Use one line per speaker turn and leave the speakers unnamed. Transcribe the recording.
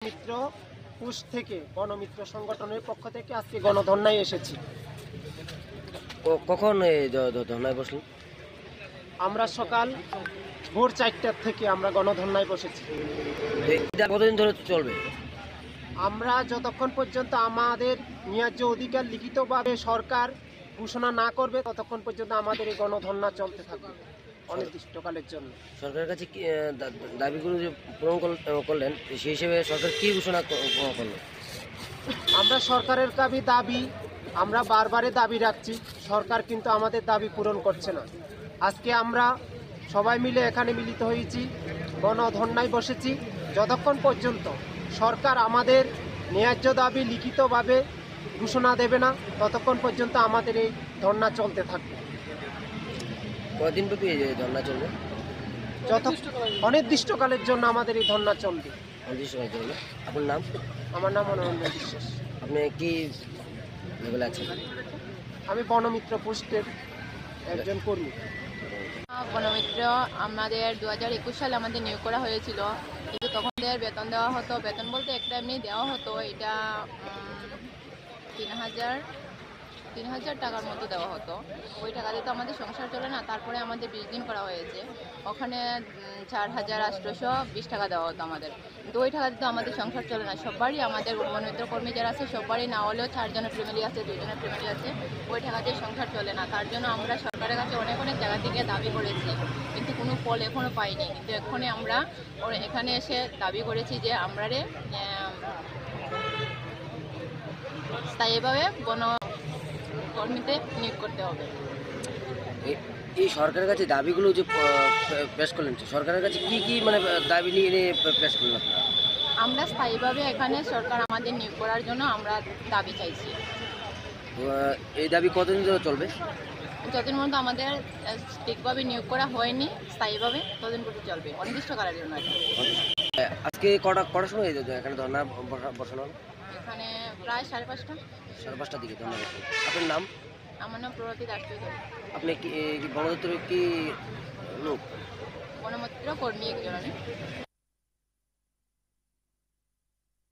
মিত্র push থেকে বনমিত্র সংগঠনের পক্ষ থেকে আজকে গণধর্নায় এসেছি।
কখন ধর্নায় বসলেন?
আমরা সকাল ভোর 4টার থেকে আমরা গণধর্নায় বসেছি।
এটা কতদিন ধরে চলবে?
আমরা যতক্ষণ পর্যন্ত আমাদের ন্যায্য অধিকার লিখিতভাবে সরকার ঘোষণা না করবে ততক্ষণ পর্যন্ত আমাদের এই গণধর্না চলতে থাকবে অনির্দিষ্টকালের জন্য।
সরকারের কাছে কি দাবিগুলো যে পূরণ করলেন, সেই হিসেবে সরকার কি ঘোষণা করলো?
আমরা সরকারের দাবি আমরা বারবারে দাবি রাখছি, সরকার কিন্তু আমাদের দাবি পূরণ করছে না। আজকে আমরা সবাই মিলে এখানে মিলিত হয়েছি, গণধর্নায় বসেছি। যতক্ষণ পর্যন্ত সরকার আমাদের ন্যায্য দাবি লিখিতভাবে ঘোষণা দেবে না ততক্ষণ পর্যন্ত আমাদের এই ধর্না চলতে থাকবে।
কতদিন ব্যাপী এই ধর্না চলবে?
অনির্দিষ্টকালের জন্য আমাদের এই ধর্না চলবে।
অনির্দিষ্টকালের জন্য। আপনার নাম?
আমার নাম মনোরঞ্জন বিশ্বাস।
আপনি কি লেভেলে আছেন?
আমি বনমিত্র পোস্টের একজন কর্মী।
বনমিত্র আমাদের 2021 সালে আমাদের নিয়োগ করা হয়েছিল, কিন্তু তখন বেতন দেওয়া হতো, বেতন বলতে একটা এমনি দেওয়া হতো, এটা 3,000 টাকার মতো দেওয়া হতো। ওই টাকাতে তো আমাদের সংসার চলে না। তারপরে আমাদের 20 দিন করা হয়েছে, ওখানে 4,820 টাকা দেওয়া হতো আমাদের। কিন্তু ওই টাকাতে তো আমাদের সংসার চলে না। সবারই আমাদের বনমিত্র কর্মী যারা আছে সবারই না হলেও 4 জনের ফ্যামিলি আছে, 2 জনের ফ্যামিলি আছে, ওই টাকাতে সংসার চলে না। তার জন্য আমরা সরকারের কাছে অনেক জায়গা থেকে দাবি করেছি, কিন্তু কোনো ফল এখনও পাইনি। কিন্তু এখানে আমরা এখানে এসে দাবি করেছি যে আমরা স্থায়ীভাবে কর্মীতে নিয়োগ করতে হবে।
এই সরকারের কাছে দাবিগুলো যে পেশ করলেন, সরকারের কাছে কি কি মানে দাবি নিয়ে পেশ করলেন আপনারা?
আমরা স্থায়ীভাবে এখানে সরকার আমাদের নিয়োগ করার জন্য আমরা দাবি চাইছি।
এই দাবি কতদিন ধরে চলবে?
যতদিন পর্যন্ত আমাদের ঠিকভাবে নিয়োগ করা হয়নি স্থায়ীভাবে ততদিন পর্যন্ত চলবে, অনির্দিষ্টকালের জন্য।
আজকে কটার সময় এখানে ধর্না বসানো হলো?
এখানে প্রায় 5:30।
5:30টার দিকে ধর্না বসানো। আপনার নাম?
আমার নাম প্রগতি দাস।
আপনি কি বন দপ্তরের কি লোক?
বনমিত্র কর্মী একজন আমি।